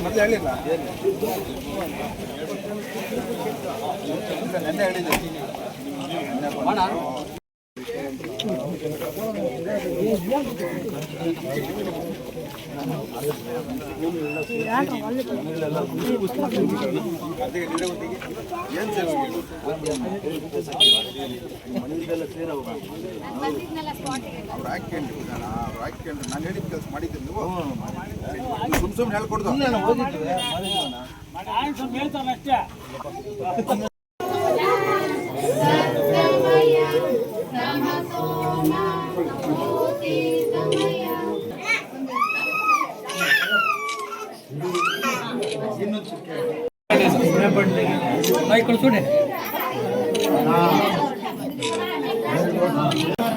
ಮತ್ತೆ ಹೇಳಿಲ್ಲ ನೆನ್ನೆ ಹೇಳಿದ್ದೆ ನಾನು ಹೇಳಿದ ಕೆಲಸ ಮಾಡಿದ್ದೀನಿ ನೀವು ಸುಮ್ಮನೆ ಹೇಳ್ಕೊಡ್ದು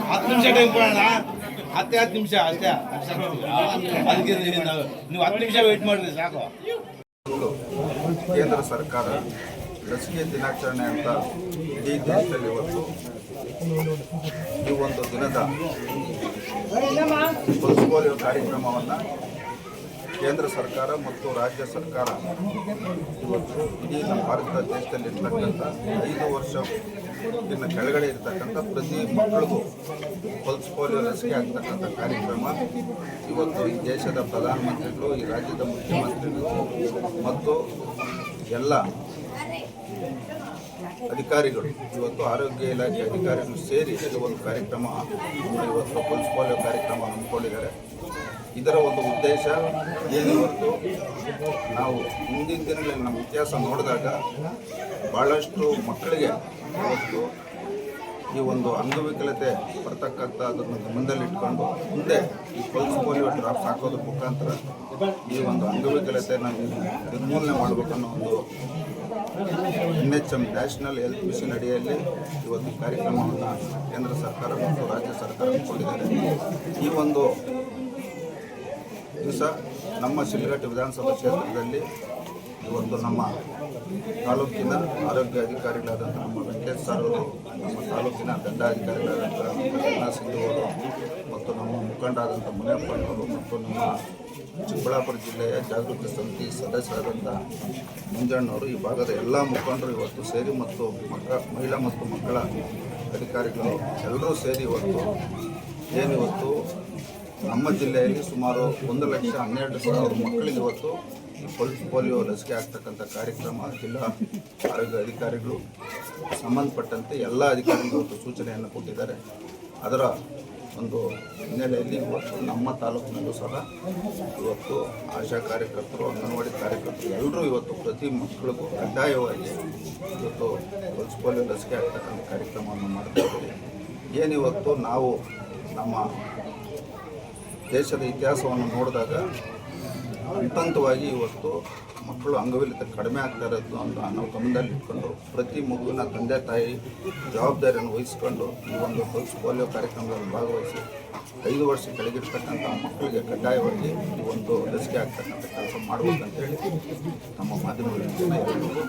ಹತ್ತು ನಿಮಿಷ ಟೈಮ್ ಕೊಡೋಣ. 10 ನಿಮಿಷ ಅಷ್ಟೇ. ಅದಕ್ಕೆ ನೀವು 10 ನಿಮಿಷ ವೇಟ್ ಮಾಡಿರಿ ಸಾಕು. ಕೇಂದ್ರ ಸರ್ಕಾರ ಲಸಿಕೆ ದಿನಾಚರಣೆ ಅಂತ ಇಡೀ ದೇಶದಲ್ಲಿ ಇವತ್ತು ಈ ಒಂದು ದಿನದ ಪಲ್ಸ್ ಪೋಲಿಯೋ ಕಾರ್ಯಕ್ರಮವನ್ನು ಕೇಂದ್ರ ಸರ್ಕಾರ ಮತ್ತು ರಾಜ್ಯ ಸರ್ಕಾರ ಇವತ್ತು ಇಡೀ ನಮ್ಮ ಭಾರತ ದೇಶದಲ್ಲಿರ್ತಕ್ಕಂಥ 5 ವರ್ಷಕ್ಕಿಂತ ಕೆಳಗಡೆ ಇರ್ತಕ್ಕಂಥ ಪ್ರತಿ ಮಕ್ಕಳಿಗೂ ಪಲ್ಸ್ ಪೋಲಿಯೋ ಲಸಿಕೆ ಆಗ್ತಕ್ಕಂಥ ಕಾರ್ಯಕ್ರಮ ಇವತ್ತು ಈ ದೇಶದ ಪ್ರಧಾನಮಂತ್ರಿಗಳು, ಈ ರಾಜ್ಯದ ಮುಖ್ಯಮಂತ್ರಿಗಳು ಮತ್ತು ಎಲ್ಲ ಅಧಿಕಾರಿಗಳು ಇವತ್ತು ಆರೋಗ್ಯ ಇಲಾಖೆ ಅಧಿಕಾರಿಗಳು ಸೇರಿ ಒಂದು ಕಾರ್ಯಕ್ರಮ ಇವತ್ತು ಪಲ್ಸ್ ಪೋಲಿಯೋ ಕಾರ್ಯಕ್ರಮ ಹಮ್ಮಿಕೊಂಡಿದ್ದಾರೆ. ಇದರ ಒಂದು ಉದ್ದೇಶ ಏನು ಹೊರತು ನಾವು ಮುಂದಿನ ದಿನಗಳಲ್ಲಿ ನಮ್ಮ ಇತಿಹಾಸ ನೋಡಿದಾಗ ಭಾಳಷ್ಟು ಮಕ್ಕಳಿಗೆ ಇವತ್ತು ಈ ಒಂದು ಅಂಗವಿಕಲತೆ ಬರ್ತಕ್ಕಂಥದ್ದನ್ನು ಗಮನದಲ್ಲಿಟ್ಕೊಂಡು ಮುಂದೆ ಈ ಪಲ್ಸ್ ಪೋಲಿಯೋ ಡ್ರಾಪ್ಸ್ ಹಾಕೋದ್ರ ಮುಖಾಂತರ ಈ ಒಂದು ಅಂಗವಿಕಲತೆ ನಾವು ನಿರ್ಮೂಲನೆ ಮಾಡಬೇಕನ್ನೋ ಒಂದು NHM ನ್ಯಾಷನಲ್ ಹೆಲ್ತ್ ಮಿಷನ್ ಅಡಿಯಲ್ಲಿ ಇವತ್ತು ಕಾರ್ಯಕ್ರಮವನ್ನು ಕೇಂದ್ರ ಸರ್ಕಾರ ಮತ್ತು ರಾಜ್ಯ ಸರ್ಕಾರ ಹಮ್ಮಿಕೊಂಡಿದ್ದಾರೆ. ಈ ಒಂದು ದಿವಸ ನಮ್ಮ ಶಿಡ್ಲಘಟ್ಟ ವಿಧಾನಸಭಾ ಕ್ಷೇತ್ರದಲ್ಲಿ ಇವತ್ತು ನಮ್ಮ ತಾಲೂಕಿನ ಆರೋಗ್ಯ ಅಧಿಕಾರಿಗಳಾದಂಥ ನಮ್ಮ ವೆಂಕಟೇಶ್ ಸರ್ ಅವರು, ನಮ್ಮ ತಾಲೂಕಿನ ದಂಡಾಧಿಕಾರಿಗಳಾದಂಥ ರತ್ನಾ ಸಿಂಧು ಅವರು ಮತ್ತು ನಮ್ಮ ಮುಖಂಡರಾದಂಥ ಮುನಿಯಪ್ಪನವರು ಮತ್ತು ನಮ್ಮ ಚಿಕ್ಕಬಳ್ಳಾಪುರ ಜಿಲ್ಲೆಯ ಜಾಗೃತಿ ಸಮಿತಿ ಸದಸ್ಯರಾದಂಥ ಮುಂಜಣ್ಣವರು, ಈ ಭಾಗದ ಎಲ್ಲ ಮುಖಂಡರು ಇವತ್ತು ಸೇರಿ ಮತ್ತು ಮಹಿಳಾ ಮತ್ತು ಮಕ್ಕಳ ಅಧಿಕಾರಿಗಳು ಎಲ್ಲರೂ ಸೇರಿ ಇವತ್ತು ನಮ್ಮ ಜಿಲ್ಲೆಯಲ್ಲಿ ಸುಮಾರು 1,12,000 ಮಕ್ಕಳಿಗೆ ಇವತ್ತು ಈ ಪಲ್ಸ್ ಪೋಲಿಯೋ ಲಸಿಕೆ ಆಗ್ತಕ್ಕಂಥ ಕಾರ್ಯಕ್ರಮ ಜಿಲ್ಲಾ ಆರೋಗ್ಯ ಅಧಿಕಾರಿಗಳು ಸಂಬಂಧಪಟ್ಟಂತೆ ಎಲ್ಲ ಅಧಿಕಾರಿಗಳು ಇವತ್ತು ಸೂಚನೆಯನ್ನು ಕೊಟ್ಟಿದ್ದಾರೆ. ಅದರ ಒಂದು ಹಿನ್ನೆಲೆಯಲ್ಲಿ ಇವತ್ತು ನಮ್ಮ ತಾಲೂಕಿನಲ್ಲೂ ಸಹ ಇವತ್ತು ಆಶಾ ಕಾರ್ಯಕರ್ತರು, ಅಂಗನವಾಡಿ ಕಾರ್ಯಕರ್ತರು ಎಲ್ಲರೂ ಇವತ್ತು ಪ್ರತಿ ಮಕ್ಕಳಿಗೂ ಕಡ್ಡಾಯವಾಗಿ ಇವತ್ತು ಪಲ್ಸ್ ಪೋಲಿಯೋ ಲಸಿಕೆ ಆಗ್ತಕ್ಕಂಥ ಕಾರ್ಯಕ್ರಮವನ್ನು ಮಾಡ್ತಾ ಇದ್ದೀವಿ. ಏನಿವತ್ತು ನಾವು ನಮ್ಮ ದೇಶದ ಇತಿಹಾಸವನ್ನು ನೋಡಿದಾಗ ಹಂತವಾಗಿ ಇವತ್ತು ಮಕ್ಕಳು ಅಂಗವಿಕಲತೆ ಕಡಿಮೆ ಆಗ್ತಾ ಇರೋದು ಅಂತ ನಾವು ಗಮನದಲ್ಲಿ ಇಟ್ಕೊಂಡು ಪ್ರತಿ ಮಗುವಿನ ತಂದೆ ತಾಯಿ ಜವಾಬ್ದಾರಿಯನ್ನು ವಹಿಸ್ಕೊಂಡು ಈ ಒಂದು ಪಲ್ಸ್ ಪೋಲಿಯೋ ಕಾರ್ಯಕ್ರಮದಲ್ಲಿ ಭಾಗವಹಿಸಿ 5 ವರ್ಷ ಕೆಳಗಿರ್ತಕ್ಕಂಥ ಮಕ್ಕಳಿಗೆ ಕಡ್ಡಾಯವಾಗಿ ಈ ಒಂದು ಲಸಿಕೆ ಆಗ್ತಕ್ಕಂಥ ಕೆಲಸ ಮಾಡಬೇಕಂತೇಳಿ ನಮ್ಮ ಮಾಧ್ಯಮಗಳಿಂದ ಹೇಳ್ಬೋದು.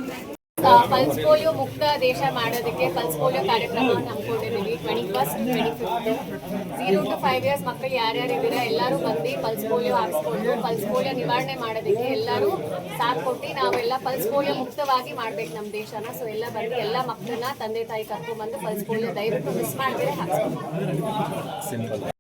ಪಲ್ಸ್ ಪೋಲಿಯೋ ಮುಕ್ತ ದೇಶ ಮಾಡೋದಕ್ಕೆ ಪಲ್ಸ್ ಪೋಲಿಯೋ ಕಾರ್ಯಕ್ರಮವನ್ನು ಹಮ್ಮಿಕೊಂಡಿದ್ದೀವಿ. 21st, 25th 0 to 5 years ಮಕ್ಕಳು ಯಾರ್ಯಾರಿದ್ದೀರಾ ಎಲ್ಲರೂ ಬಂದು ಪಲ್ಸ್ ಪೋಲಿಯೋ ಹಾಕ್ಸ್ಕೊಂಡು ಪಲ್ಸ್ ಪೋಲಿಯೋ ನಿವಾರಣೆ ಮಾಡೋದಕ್ಕೆ ಎಲ್ಲರೂ ಸಾಥ್ ಕೊಟ್ಟು ನಾವೆಲ್ಲ ಪಲ್ಸ್ ಪೋಲಿಯೋ ಮುಕ್ತವಾಗಿ ಮಾಡ್ಬೇಕು ನಮ್ಮ ದೇಶನ. ಸೊ ಎಲ್ಲ ಬಂದು ಎಲ್ಲ ಮಕ್ಕಳನ್ನ ತಂದೆ ತಾಯಿ ಕರ್ಕೊಂಡ್ಬಂದು ಪಲ್ಸ್ ಪೋಲಿಯೋ ದಯವಿಟ್ಟು ಮಿಸ್ ಮಾಡಿದ್ರೆ ಹಾಕ್ಸ್ಕೊಂಡು.